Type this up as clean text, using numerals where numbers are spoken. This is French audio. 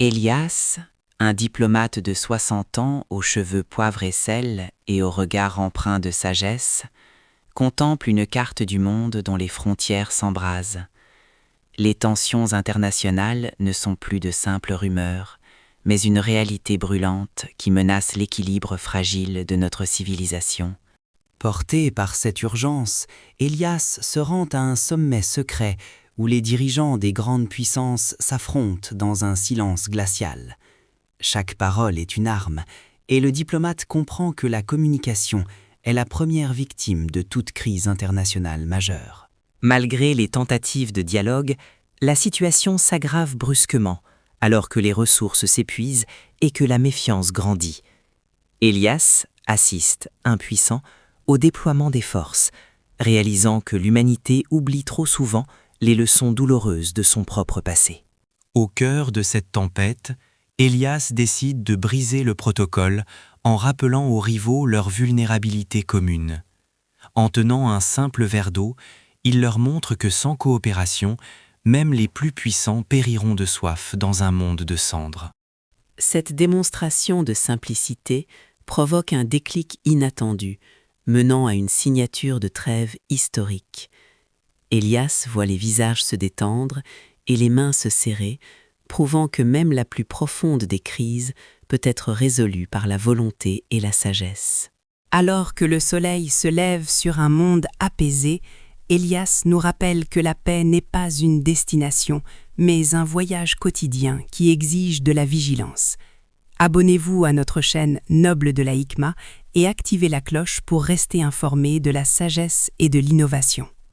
Élias, un diplomate de 60 ans aux cheveux poivre et sel et au regard empreint de sagesse, contemple une carte du monde dont les frontières s'embrasent. Les tensions internationales ne sont plus de simples rumeurs, mais une réalité brûlante qui menace l'équilibre fragile de notre civilisation. Porté par cette urgence, Élias se rend à un sommet secret où les dirigeants des grandes puissances s'affrontent dans un silence glacial. Chaque parole est une arme, et le diplomate comprend que la communication est la première victime de toute crise internationale majeure. Malgré les tentatives de dialogue, la situation s'aggrave brusquement, alors que les ressources s'épuisent et que la méfiance grandit. Élias assiste, impuissant, au déploiement des forces, réalisant que l'humanité oublie trop souvent les leçons douloureuses de son propre passé. Au cœur de cette tempête, Élias décide de briser le protocole en rappelant aux rivaux leur vulnérabilité commune. En tenant un simple verre d'eau, il leur montre que sans coopération, même les plus puissants périront de soif dans un monde de cendres. Cette démonstration de simplicité provoque un déclic inattendu, menant à une signature de trêve historique. Élias voit les visages se détendre et les mains se serrer, prouvant que même la plus profonde des crises peut être résolue par la volonté et la sagesse. Alors que le soleil se lève sur un monde apaisé, Élias nous rappelle que la paix n'est pas une destination, mais un voyage quotidien qui exige de la vigilance. Abonnez-vous à notre chaîne Noble de la Hikma et activez la cloche pour rester informé de la sagesse et de l'innovation.